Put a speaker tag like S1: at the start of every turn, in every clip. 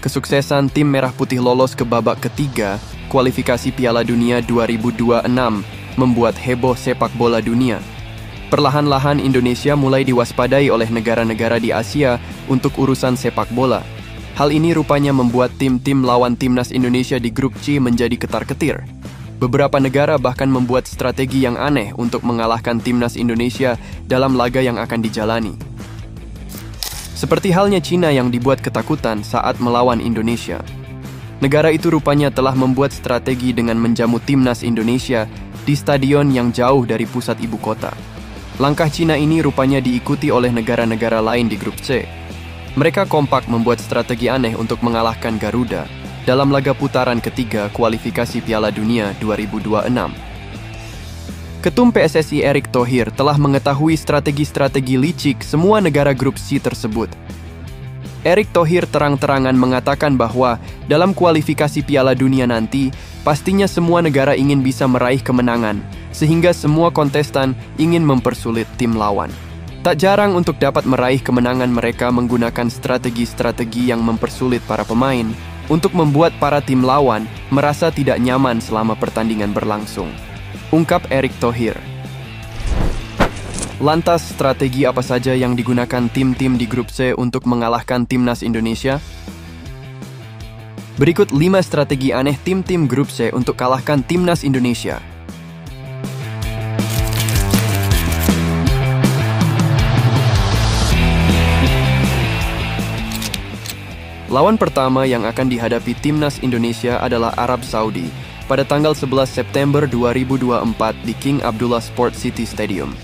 S1: kesuksesan tim Merah Putih lolos ke babak ketiga kualifikasi Piala Dunia 2026 membuat heboh sepak bola dunia. Perlahan-lahan Indonesia mulai diwaspadai oleh negara-negara di Asia untuk urusan sepak bola. Hal ini rupanya membuat tim-tim lawan timnas Indonesia di grup C menjadi ketar-ketir. Beberapa negara bahkan membuat strategi yang aneh untuk mengalahkan timnas Indonesia dalam laga yang akan dijalani. Seperti halnya Cina yang dibuat ketakutan saat melawan Indonesia. Negara itu rupanya telah membuat strategi dengan menjamu timnas Indonesia di stadion yang jauh dari pusat ibu kota. Langkah Cina ini rupanya diikuti oleh negara-negara lain di grup C. Mereka kompak membuat strategi aneh untuk mengalahkan Garuda dalam laga putaran ketiga kualifikasi Piala Dunia 2026. Ketum PSSI Erick Thohir telah mengetahui strategi-strategi licik semua negara grup C tersebut. Erick Thohir terang-terangan mengatakan bahwa dalam kualifikasi Piala Dunia nanti, pastinya semua negara ingin bisa meraih kemenangan, sehingga semua kontestan ingin mempersulit tim lawan. Tak jarang untuk dapat meraih kemenangan mereka menggunakan strategi-strategi yang mempersulit para pemain, untuk membuat para tim lawan merasa tidak nyaman selama pertandingan berlangsung. Ungkap Erick Thohir. Lantas, strategi apa saja yang digunakan tim-tim di grup C untuk mengalahkan timnas Indonesia? Berikut 5 strategi aneh tim-tim grup C untuk kalahkan timnas Indonesia. Lawan pertama yang akan dihadapi timnas Indonesia adalah Arab Saudi pada tanggal 11 September 2024 di King Abdullah Sport City Stadium.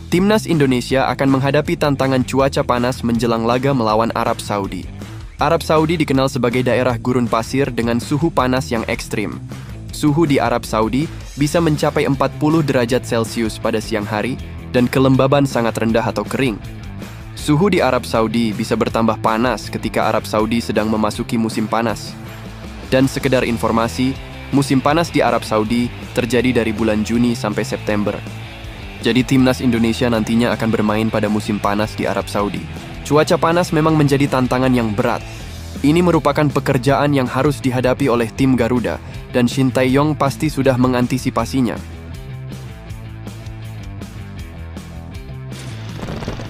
S1: Timnas Indonesia akan menghadapi tantangan cuaca panas menjelang laga melawan Arab Saudi. Arab Saudi dikenal sebagai daerah gurun pasir dengan suhu panas yang ekstrim. Suhu di Arab Saudi bisa mencapai 40 derajat Celcius pada siang hari dan kelembaban sangat rendah atau kering. Suhu di Arab Saudi bisa bertambah panas ketika Arab Saudi sedang memasuki musim panas. Dan sekedar informasi, musim panas di Arab Saudi terjadi dari bulan Juni sampai September. Jadi timnas Indonesia nantinya akan bermain pada musim panas di Arab Saudi. Cuaca panas memang menjadi tantangan yang berat. Ini merupakan pekerjaan yang harus dihadapi oleh tim Garuda, dan Shin Tae-yong pasti sudah mengantisipasinya.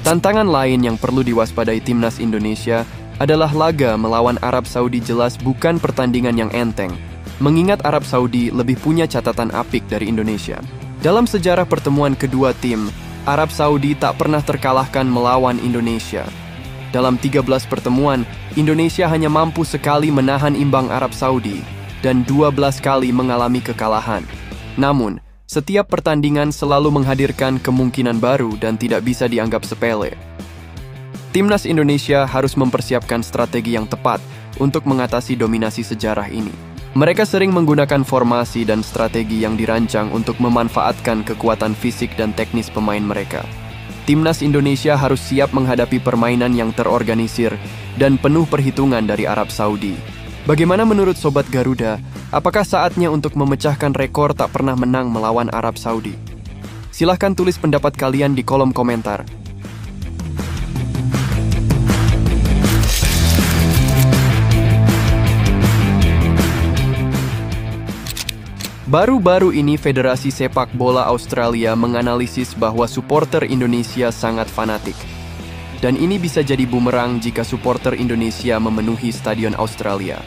S1: Tantangan lain yang perlu diwaspadai timnas Indonesia adalah laga melawan Arab Saudi jelas bukan pertandingan yang enteng, mengingat Arab Saudi lebih punya catatan apik dari Indonesia. Dalam sejarah pertemuan kedua tim, Arab Saudi tak pernah terkalahkan melawan Indonesia. Dalam 13 pertemuan, Indonesia hanya mampu sekali menahan imbang Arab Saudi dan 12 kali mengalami kekalahan. Namun, setiap pertandingan selalu menghadirkan kemungkinan baru dan tidak bisa dianggap sepele. Timnas Indonesia harus mempersiapkan strategi yang tepat untuk mengatasi dominasi sejarah ini. Mereka sering menggunakan formasi dan strategi yang dirancang untuk memanfaatkan kekuatan fisik dan teknis pemain mereka. Timnas Indonesia harus siap menghadapi permainan yang terorganisir dan penuh perhitungan dari Arab Saudi. Bagaimana menurut Sobat Garuda? Apakah saatnya untuk memecahkan rekor tak pernah menang melawan Arab Saudi? Silahkan tulis pendapat kalian di kolom komentar. Baru-baru ini Federasi Sepak Bola Australia menganalisis bahwa supporter Indonesia sangat fanatik. Dan ini bisa jadi bumerang jika supporter Indonesia memenuhi stadion Australia.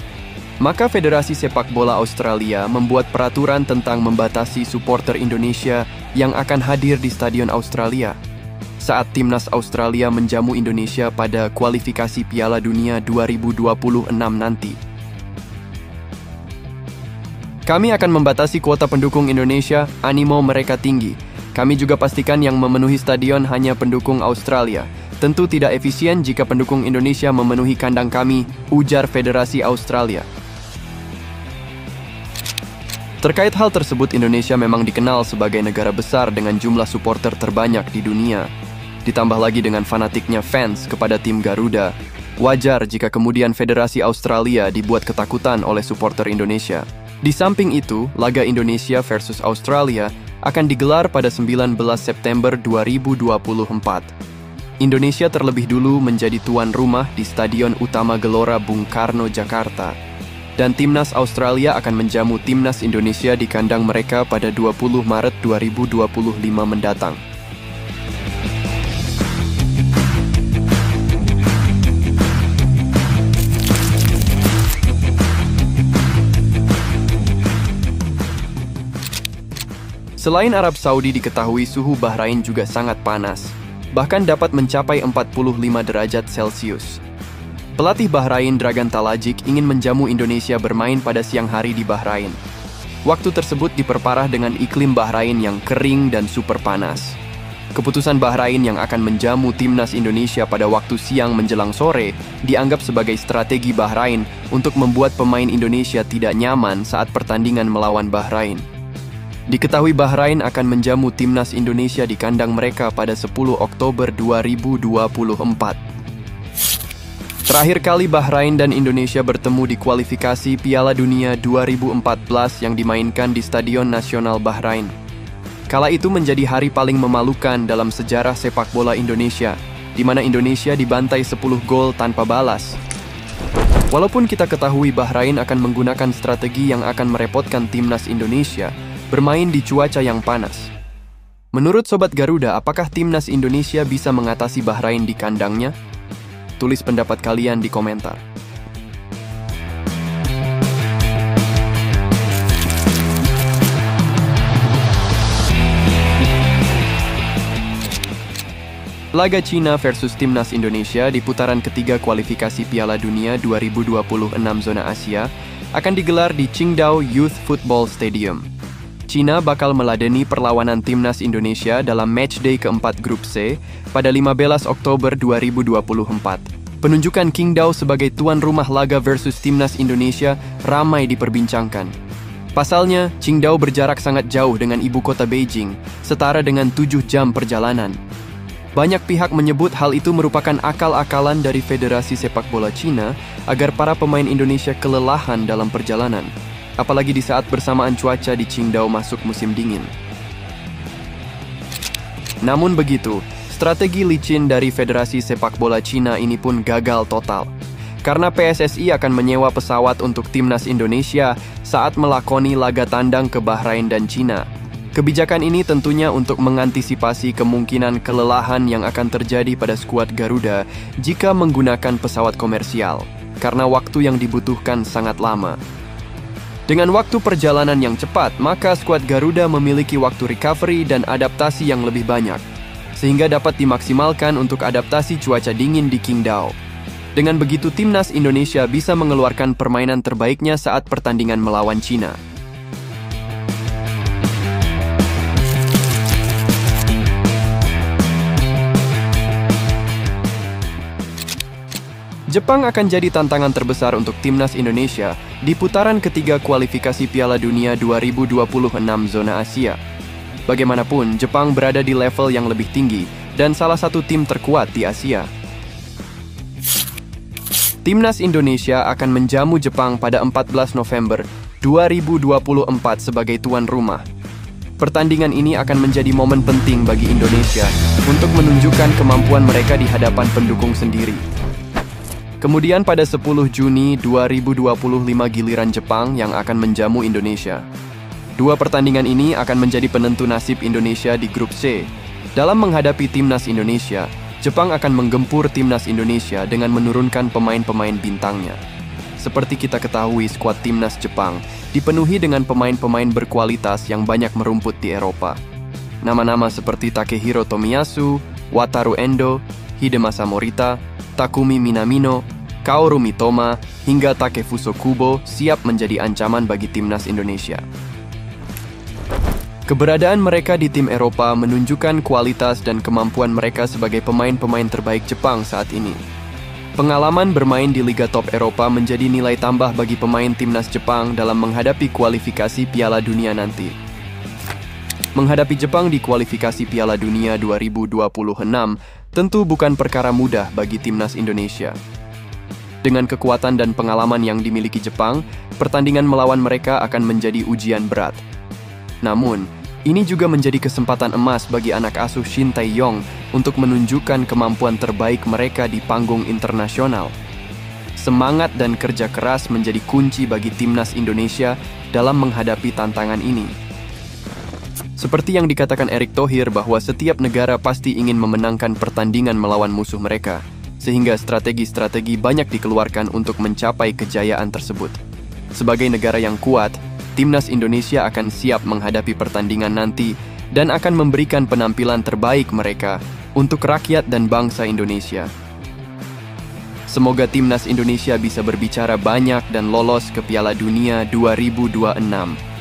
S1: Maka Federasi Sepak Bola Australia membuat peraturan tentang membatasi supporter Indonesia yang akan hadir di Stadion Australia saat timnas Australia menjamu Indonesia pada kualifikasi Piala Dunia 2026 nanti. Kami akan membatasi kuota pendukung Indonesia, animo mereka tinggi. Kami juga pastikan yang memenuhi stadion hanya pendukung Australia. Tentu tidak efisien jika pendukung Indonesia memenuhi kandang kami, ujar Federasi Australia. Terkait hal tersebut, Indonesia memang dikenal sebagai negara besar dengan jumlah supporter terbanyak di dunia. Ditambah lagi dengan fanatiknya fans kepada tim Garuda, wajar jika kemudian Federasi Australia dibuat ketakutan oleh supporter Indonesia. Di samping itu, laga Indonesia versus Australia akan digelar pada 19 September 2024. Indonesia terlebih dulu menjadi tuan rumah di Stadion Utama Gelora Bung Karno, Jakarta. Dan timnas Australia akan menjamu timnas Indonesia di kandang mereka pada 20 Maret 2025 mendatang. Selain Arab Saudi, diketahui suhu Bahrain juga sangat panas, bahkan dapat mencapai 45 derajat Celcius. Pelatih Bahrain Dragan Talajik ingin menjamu Indonesia bermain pada siang hari di Bahrain. Waktu tersebut diperparah dengan iklim Bahrain yang kering dan super panas. Keputusan Bahrain yang akan menjamu timnas Indonesia pada waktu siang menjelang sore dianggap sebagai strategi Bahrain untuk membuat pemain Indonesia tidak nyaman saat pertandingan melawan Bahrain. Diketahui Bahrain akan menjamu timnas Indonesia di kandang mereka pada 10 Oktober 2024. Terakhir kali Bahrain dan Indonesia bertemu di kualifikasi Piala Dunia 2014 yang dimainkan di Stadion Nasional Bahrain. Kala itu menjadi hari paling memalukan dalam sejarah sepak bola Indonesia, di mana Indonesia dibantai 10 gol tanpa balas. Walaupun kita ketahui Bahrain akan menggunakan strategi yang akan merepotkan timnas Indonesia, bermain di cuaca yang panas. Menurut Sobat Garuda, apakah timnas Indonesia bisa mengatasi Bahrain di kandangnya? Tulis pendapat kalian di komentar. Laga Cina versus timnas Indonesia di putaran ketiga kualifikasi Piala Dunia 2026 zona Asia akan digelar di Qingdao Youth Football Stadium. Cina bakal meladeni perlawanan timnas Indonesia dalam matchday keempat Grup C pada 15 Oktober 2024. Penunjukan Qingdao sebagai tuan rumah laga versus timnas Indonesia ramai diperbincangkan. Pasalnya, Qingdao berjarak sangat jauh dengan ibu kota Beijing, setara dengan 7 jam perjalanan. Banyak pihak menyebut hal itu merupakan akal-akalan dari Federasi Sepak Bola Cina agar para pemain Indonesia kelelahan dalam perjalanan. Apalagi di saat bersamaan cuaca di Qingdao masuk musim dingin. Namun begitu, strategi licin dari Federasi Sepak Bola Cina ini pun gagal total. Karena PSSI akan menyewa pesawat untuk timnas Indonesia saat melakoni laga tandang ke Bahrain dan Cina. Kebijakan ini tentunya untuk mengantisipasi kemungkinan kelelahan yang akan terjadi pada skuad Garuda jika menggunakan pesawat komersial, karena waktu yang dibutuhkan sangat lama. Dengan waktu perjalanan yang cepat, maka skuad Garuda memiliki waktu recovery dan adaptasi yang lebih banyak, sehingga dapat dimaksimalkan untuk adaptasi cuaca dingin di Qingdao. Dengan begitu, timnas Indonesia bisa mengeluarkan permainan terbaiknya saat pertandingan melawan Cina. Jepang akan jadi tantangan terbesar untuk timnas Indonesia di putaran ketiga kualifikasi Piala Dunia 2026 zona Asia. Bagaimanapun, Jepang berada di level yang lebih tinggi dan salah satu tim terkuat di Asia. Timnas Indonesia akan menjamu Jepang pada 14 November 2024 sebagai tuan rumah. Pertandingan ini akan menjadi momen penting bagi Indonesia untuk menunjukkan kemampuan mereka di hadapan pendukung sendiri. Kemudian pada 10 Juni 2025 giliran Jepang yang akan menjamu Indonesia. Dua pertandingan ini akan menjadi penentu nasib Indonesia di Grup C. Dalam menghadapi timnas Indonesia, Jepang akan menggempur timnas Indonesia dengan menurunkan pemain-pemain bintangnya. Seperti kita ketahui, skuad timnas Jepang dipenuhi dengan pemain-pemain berkualitas yang banyak merumput di Eropa. Nama-nama seperti Takehiro Tomiyasu, Wataru Endo, Hidemasa Morita, Takumi Minamino, Kaoru Mitoma, hingga Takefuso Kubo siap menjadi ancaman bagi timnas Indonesia. Keberadaan mereka di tim Eropa menunjukkan kualitas dan kemampuan mereka sebagai pemain-pemain terbaik Jepang saat ini. Pengalaman bermain di Liga Top Eropa menjadi nilai tambah bagi pemain timnas Jepang dalam menghadapi kualifikasi Piala Dunia nanti. Menghadapi Jepang di kualifikasi Piala Dunia 2026 tentu bukan perkara mudah bagi timnas Indonesia. Dengan kekuatan dan pengalaman yang dimiliki Jepang, pertandingan melawan mereka akan menjadi ujian berat. Namun, ini juga menjadi kesempatan emas bagi anak asuh Shin Tae-yong untuk menunjukkan kemampuan terbaik mereka di panggung internasional. Semangat dan kerja keras menjadi kunci bagi timnas Indonesia dalam menghadapi tantangan ini. Seperti yang dikatakan Erick Thohir bahwa setiap negara pasti ingin memenangkan pertandingan melawan musuh mereka, sehingga strategi-strategi banyak dikeluarkan untuk mencapai kejayaan tersebut. Sebagai negara yang kuat, timnas Indonesia akan siap menghadapi pertandingan nanti dan akan memberikan penampilan terbaik mereka untuk rakyat dan bangsa Indonesia. Semoga timnas Indonesia bisa berbicara banyak dan lolos ke Piala Dunia 2026.